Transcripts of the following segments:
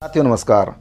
साथियों नमस्कार।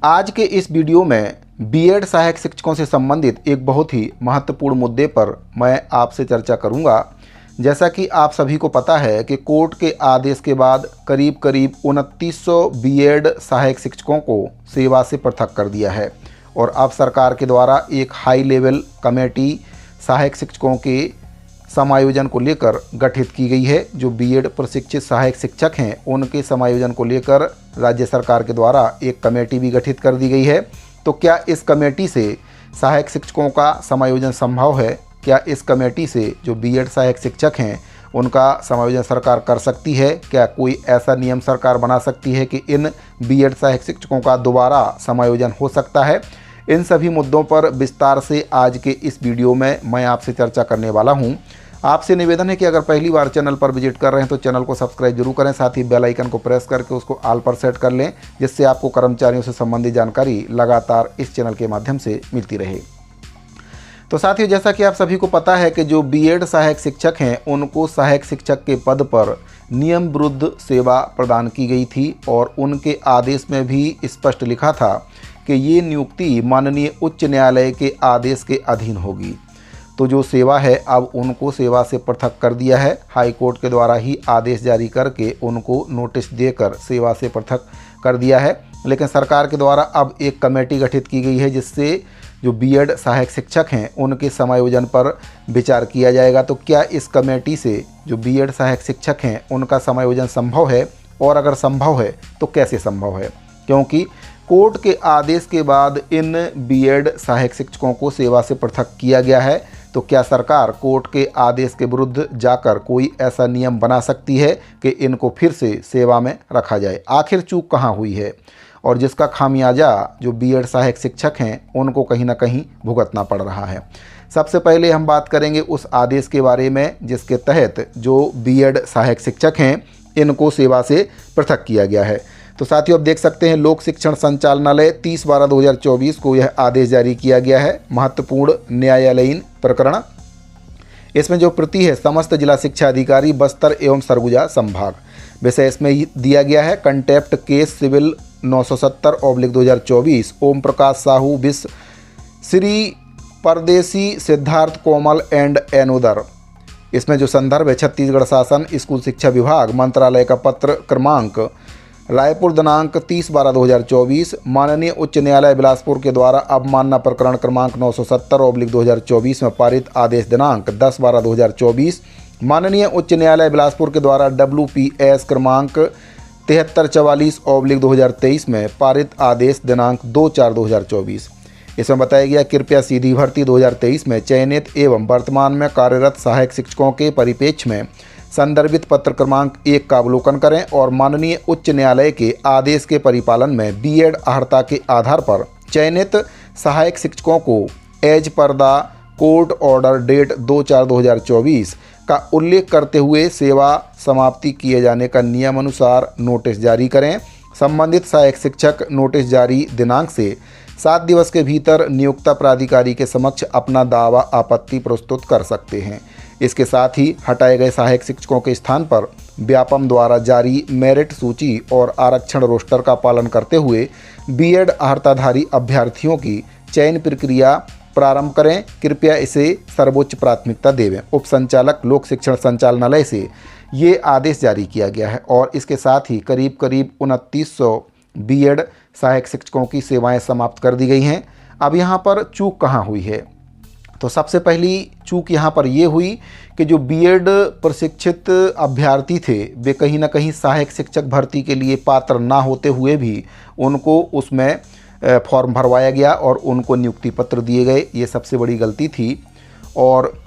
आज के इस वीडियो में बीएड सहायक शिक्षकों से संबंधित एक बहुत ही महत्वपूर्ण मुद्दे पर मैं आपसे चर्चा करूंगा। जैसा कि आप सभी को पता है कि कोर्ट के आदेश के बाद करीब 2900 बीएड सहायक शिक्षकों को सेवा से पृथक कर दिया है और अब सरकार के द्वारा एक हाई लेवल कमेटी सहायक शिक्षकों के समायोजन को लेकर गठित की गई है। जो बीएड प्रशिक्षित सहायक शिक्षक हैं उनके समायोजन को लेकर राज्य सरकार के द्वारा एक कमेटी भी गठित कर दी गई है। तो क्या इस कमेटी से सहायक शिक्षकों का समायोजन संभव है? क्या इस कमेटी से जो बीएड सहायक शिक्षक हैं उनका समायोजन सरकार कर सकती है? क्या कोई ऐसा नियम सरकार बना सकती है कि इन बीएड सहायक शिक्षकों का दोबारा समायोजन हो सकता है? इन सभी मुद्दों पर विस्तार से आज के इस वीडियो में मैं आपसे चर्चा करने वाला हूं। आपसे निवेदन है कि अगर पहली बार चैनल पर विजिट कर रहे हैं तो चैनल को सब्सक्राइब जरूर करें, साथ ही बेल आइकन को प्रेस करके उसको ऑल पर सेट कर लें, जिससे आपको कर्मचारियों से संबंधित जानकारी लगातार इस चैनल के माध्यम से मिलती रहे। तो साथियों, जैसा कि आप सभी को पता है कि जो बीएड सहायक शिक्षक हैं उनको सहायक शिक्षक के पद पर नियम विरुद्ध सेवा प्रदान की गई थी और उनके आदेश में भी स्पष्ट लिखा था कि ये नियुक्ति माननीय उच्च न्यायालय के आदेश के अधीन होगी। तो जो सेवा है अब उनको सेवा से पृथक कर दिया है। हाई कोर्ट के द्वारा ही आदेश जारी करके उनको नोटिस देकर सेवा से पृथक कर दिया है। लेकिन सरकार के द्वारा अब एक कमेटी गठित की गई है जिससे जो बीएड सहायक शिक्षक हैं उनके समायोजन पर विचार किया जाएगा। तो क्या इस कमेटी से जो बीएड सहायक शिक्षक हैं उनका समायोजन संभव है, और अगर संभव है तो कैसे संभव है? क्योंकि कोर्ट के आदेश के बाद इन बीएड सहायक शिक्षकों को सेवा से पृथक किया गया है। तो क्या सरकार कोर्ट के आदेश के विरुद्ध जाकर कोई ऐसा नियम बना सकती है कि इनको फिर से सेवा में रखा जाए? आखिर चूक कहाँ हुई है और जिसका खामियाजा जो बीएड सहायक शिक्षक हैं उनको कहीं ना कहीं भुगतना पड़ रहा है? सबसे पहले हम बात करेंगे उस आदेश के बारे में जिसके तहत जो बीएड सहायक शिक्षक हैं इनको सेवा से पृथक किया गया है। तो साथियों, आप देख सकते हैं लोक शिक्षण संचालनालय 30/12/2024 को यह आदेश जारी किया गया है। महत्वपूर्ण न्यायालयीन प्रकरण, इसमें जो प्रति है समस्त जिला शिक्षा अधिकारी बस्तर एवं सरगुजा संभाग। विषय इसमें दिया गया है contempt case civil 970/2024 Om Prakash Sahu विश्व श्री परदेसी सिद्धार्थ कोमल एंड एनोदर। इसमें जो संदर्भ है छत्तीसगढ़ शासन स्कूल शिक्षा विभाग मंत्रालय का पत्र क्रमांक रायपुर दिनांक 30/12/2024 माननीय उच्च न्यायालय बिलासपुर के द्वारा अवमानना प्रकरण क्रमांक 970/2024 में पारित आदेश दिनांक 10/12/2024 माननीय उच्च न्यायालय बिलासपुर के द्वारा WPS क्रमांक 7344/2023 में पारित आदेश दिनांक 2/4/2024। इसमें बताया गया कृपया सीधी भर्ती 2023 में चयनित एवं वर्तमान में कार्यरत सहायक शिक्षकों के परिप्रेक्ष्य में संदर्भित पत्र क्रमांक 1 का अवलोकन करें और माननीय उच्च न्यायालय के आदेश के परिपालन में बीएड अर्हता के आधार पर चयनित सहायक शिक्षकों को as per the court order date 2/4/2024 का उल्लेख करते हुए सेवा समाप्ति किए जाने का नियमानुसार नोटिस जारी करें। संबंधित सहायक शिक्षक नोटिस जारी दिनांक से 7 दिवस के भीतर नियुक्ता प्राधिकारी के समक्ष अपना दावा आपत्ति प्रस्तुत कर सकते हैं। इसके साथ ही हटाए गए सहायक शिक्षकों के स्थान पर व्यापम द्वारा जारी मेरिट सूची और आरक्षण रोस्टर का पालन करते हुए बीएड अर्हताधारी अभ्यर्थियों की चयन प्रक्रिया प्रारंभ करें। कृपया इसे सर्वोच्च प्राथमिकता देवें। उप संचालक लोक शिक्षण संचालनालय से ये आदेश जारी किया गया है और इसके साथ ही करीब 2900 बीएड सहायक शिक्षकों की सेवाएं समाप्त कर दी गई हैं। अब यहाँ पर चूक कहाँ हुई है? तो सबसे पहली चूक यहाँ पर ये हुई कि जो बीएड प्रशिक्षित अभ्यर्थी थे वे कहीं ना कहीं सहायक शिक्षक भर्ती के लिए पात्र ना होते हुए भी उनको उसमें फॉर्म भरवाया गया और उनको नियुक्ति पत्र दिए गए। ये सबसे बड़ी गलती थी। और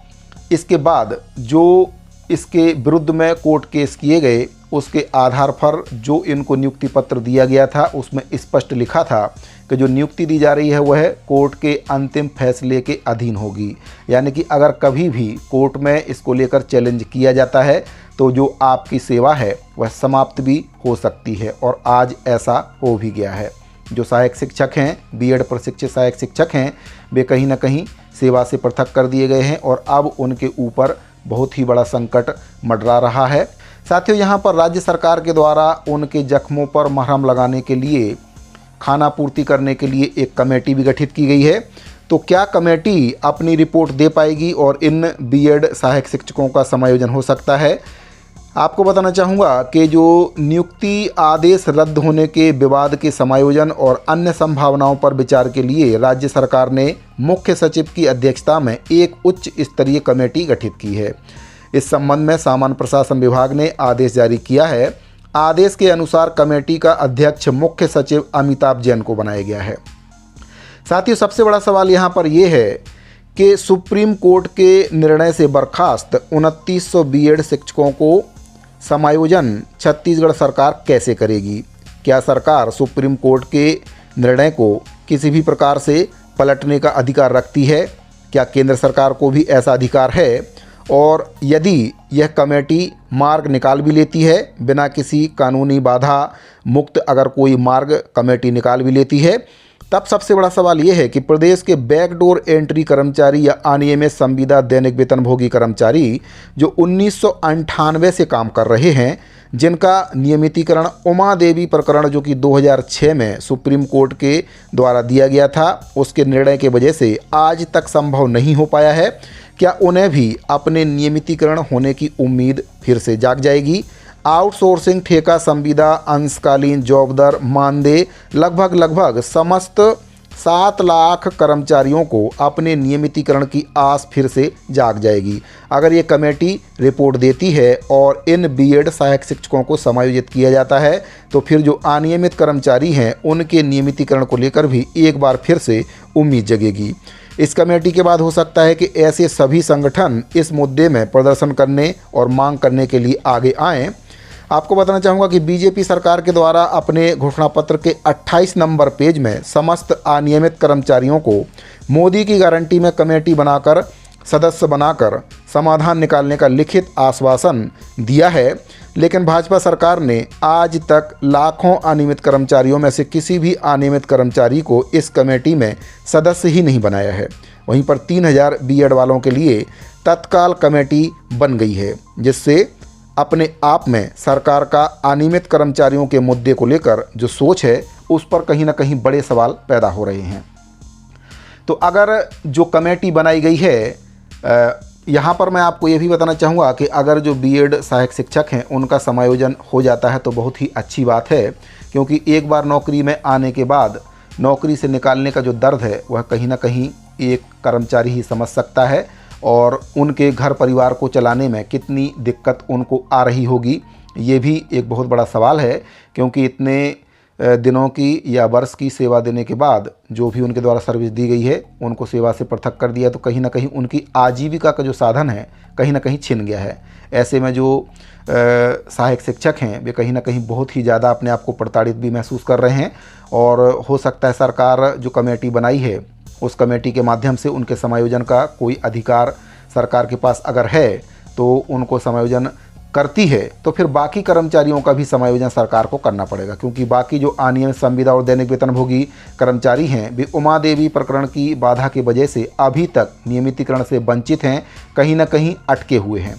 इसके बाद जो इसके विरुद्ध में कोर्ट केस किए गए उसके आधार पर जो इनको नियुक्ति पत्र दिया गया था उसमें स्पष्ट लिखा था कि जो नियुक्ति दी जा रही है वह कोर्ट के अंतिम फैसले के अधीन होगी। यानी कि अगर कभी भी कोर्ट में इसको लेकर चैलेंज किया जाता है तो जो आपकी सेवा है वह समाप्त भी हो सकती है और आज ऐसा हो भी गया है। जो सहायक शिक्षक हैं, बीएड प्रशिक्षित सहायक शिक्षक हैं, वे कहीं ना कहीं सेवा से पृथक कर दिए गए हैं और अब उनके ऊपर बहुत ही बड़ा संकट मंडरा रहा है। साथियों, यहाँ पर राज्य सरकार के द्वारा उनके जख्मों पर मरहम लगाने के लिए खानापूर्ति करने के लिए एक कमेटी भी गठित की गई है। तो क्या कमेटी अपनी रिपोर्ट दे पाएगी और इन बीएड सहायक शिक्षकों का समायोजन हो सकता है? आपको बताना चाहूँगा कि जो नियुक्ति आदेश रद्द होने के विवाद के समायोजन और अन्य संभावनाओं पर विचार के लिए राज्य सरकार ने मुख्य सचिव की अध्यक्षता में एक उच्च स्तरीय कमेटी गठित की है। इस संबंध में सामान्य प्रशासन विभाग ने आदेश जारी किया है। आदेश के अनुसार कमेटी का अध्यक्ष मुख्य सचिव अमिताभ जैन को बनाया गया है। साथियों, सबसे बड़ा सवाल यहाँ पर यह है कि सुप्रीम कोर्ट के निर्णय से बर्खास्त 2900 बीएड शिक्षकों को समायोजन छत्तीसगढ़ सरकार कैसे करेगी? क्या सरकार सुप्रीम कोर्ट के निर्णय को किसी भी प्रकार से पलटने का अधिकार रखती है? क्या केंद्र सरकार को भी ऐसा अधिकार है? और यदि यह कमेटी मार्ग निकाल भी लेती है, बिना किसी कानूनी बाधा मुक्त अगर कोई मार्ग कमेटी निकाल भी लेती है, तब सबसे बड़ा सवाल यह है कि प्रदेश के बैकडोर एंट्री कर्मचारी या अनियमित संविदा दैनिक वेतनभोगी कर्मचारी जो 1998 से काम कर रहे हैं, जिनका नियमितीकरण उमा देवी प्रकरण जो कि 2006 में सुप्रीम कोर्ट के द्वारा दिया गया था, उसके निर्णय के वजह से आज तक संभव नहीं हो पाया है, क्या उन्हें भी अपने नियमितीकरण होने की उम्मीद फिर से जाग जाएगी? आउटसोर्सिंग, ठेका संविदा, अंशकालीन जॉब दर, मानदेय लगभग समस्त 7 लाख कर्मचारियों को अपने नियमितीकरण की आस फिर से जाग जाएगी अगर ये कमेटी रिपोर्ट देती है और इन बीएड सहायक शिक्षकों को समायोजित किया जाता है। तो फिर जो अनियमित कर्मचारी हैं उनके नियमितीकरण को लेकर भी एक बार फिर से उम्मीद जगेगी। इस कमेटी के बाद हो सकता है कि ऐसे सभी संगठन इस मुद्दे में प्रदर्शन करने और मांग करने के लिए आगे आएँ। आपको बताना चाहूँगा कि बीजेपी सरकार के द्वारा अपने घोषणा पत्र के 28 नंबर पेज में समस्त अनियमित कर्मचारियों को मोदी की गारंटी में कमेटी बनाकर सदस्य बनाकर समाधान निकालने का लिखित आश्वासन दिया है, लेकिन भाजपा सरकार ने आज तक लाखों अनियमित कर्मचारियों में से किसी भी अनियमित कर्मचारी को इस कमेटी में सदस्य ही नहीं बनाया है। वहीं पर 3000 बीएड वालों के लिए तत्काल कमेटी बन गई है, जिससे अपने आप में सरकार का अनियमित कर्मचारियों के मुद्दे को लेकर जो सोच है उस पर कहीं ना कहीं बड़े सवाल पैदा हो रहे हैं। तो अगर जो कमेटी बनाई गई है, यहाँ पर मैं आपको ये भी बताना चाहूँगा कि अगर जो बीएड सहायक शिक्षक हैं उनका समायोजन हो जाता है तो बहुत ही अच्छी बात है, क्योंकि एक बार नौकरी में आने के बाद नौकरी से निकालने का जो दर्द है वह कहीं ना कहीं एक कर्मचारी ही समझ सकता है और उनके घर परिवार को चलाने में कितनी दिक्कत उनको आ रही होगी, ये भी एक बहुत बड़ा सवाल है। क्योंकि इतने दिनों की या वर्ष की सेवा देने के बाद जो भी उनके द्वारा सर्विस दी गई है उनको सेवा से पृथक कर दिया, तो कहीं ना कहीं उनकी आजीविका का जो साधन है कहीं ना कहीं छिन गया है। ऐसे में जो सहायक शिक्षक हैं वे कहीं ना कहीं बहुत ही ज़्यादा अपने आप को प्रताड़ित भी महसूस कर रहे हैं और हो सकता है सरकार जो कमेटी बनाई है उस कमेटी के माध्यम से उनके समायोजन का कोई अधिकार सरकार के पास अगर है तो उनको समायोजन करती है, तो फिर बाकी कर्मचारियों का भी समायोजन सरकार को करना पड़ेगा, क्योंकि बाकी जो अनियमित संविदा और दैनिक वेतनभोगी कर्मचारी हैं वे उमा देवी प्रकरण की बाधा की वजह से अभी तक नियमितीकरण से वंचित हैं, कहीं ना कहीं अटके हुए हैं।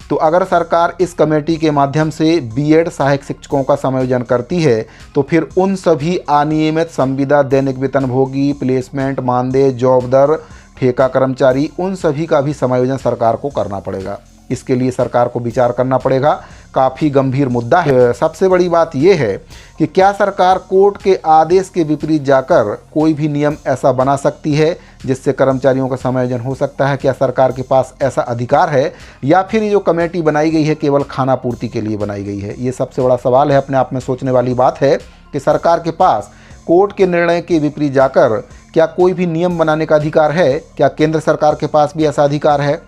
तो अगर सरकार इस कमेटी के माध्यम से बीएड सहायक शिक्षकों का समायोजन करती है तो फिर उन सभी अनियमित संविदा, दैनिक वेतनभोगी, प्लेसमेंट, मानदेय, जॉब दर, ठेका कर्मचारी, उन सभी का भी समायोजन सरकार को करना पड़ेगा। इसके लिए सरकार को विचार करना पड़ेगा। काफ़ी गंभीर मुद्दा है। सबसे बड़ी बात यह है कि क्या सरकार कोर्ट के आदेश के विपरीत जाकर कोई भी नियम ऐसा बना सकती है जिससे कर्मचारियों का समायोजन हो सकता है? क्या सरकार के पास ऐसा अधिकार है या फिर ये जो कमेटी बनाई गई है केवल खाना पूर्ति के लिए बनाई गई है? ये सबसे बड़ा सवाल है। अपने आप में सोचने वाली बात है कि सरकार के पास कोर्ट के निर्णय के विपरीत जाकर क्या कोई भी नियम बनाने का अधिकार है? क्या केंद्र सरकार के पास भी ऐसा अधिकार है?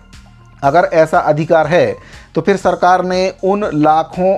अगर ऐसा अधिकार है तो फिर सरकार ने उन लाखों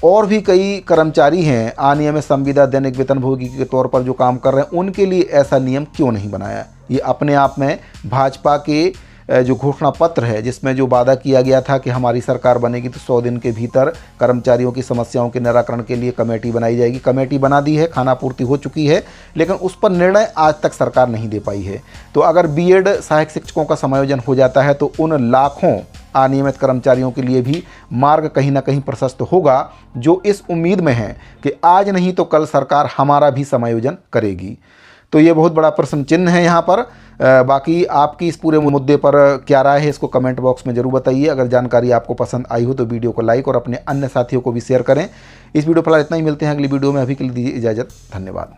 और भी कई कर्मचारी हैं अनियमित संविदा, दैनिक वेतनभोगी के तौर पर जो काम कर रहे हैं उनके लिए ऐसा नियम क्यों नहीं बनाया? ये अपने आप में भाजपा के जो घोषणा पत्र है जिसमें जो वादा किया गया था कि हमारी सरकार बनेगी तो 100 दिन के भीतर कर्मचारियों की समस्याओं के निराकरण के लिए कमेटी बनाई जाएगी। कमेटी बना दी है, खाना पूर्ति हो चुकी है, लेकिन उस पर निर्णय आज तक सरकार नहीं दे पाई है। तो अगर बीएड सहायक शिक्षकों का समायोजन हो जाता है तो उन लाखों अनियमित कर्मचारियों के लिए भी मार्ग कहीं ना कहीं प्रशस्त होगा, जो इस उम्मीद में है कि आज नहीं तो कल सरकार हमारा भी समायोजन करेगी। तो ये बहुत बड़ा प्रश्न चिन्ह है यहाँ पर। बाकी आपकी इस पूरे मुद्दे पर क्या राय है, इसको कमेंट बॉक्स में ज़रूर बताइए। अगर जानकारी आपको पसंद आई हो तो वीडियो को लाइक और अपने अन्य साथियों को भी शेयर करें। इस वीडियो पर इतना ही, मिलते हैं अगली वीडियो में। अभी के लिए दीजिए इजाज़त, धन्यवाद।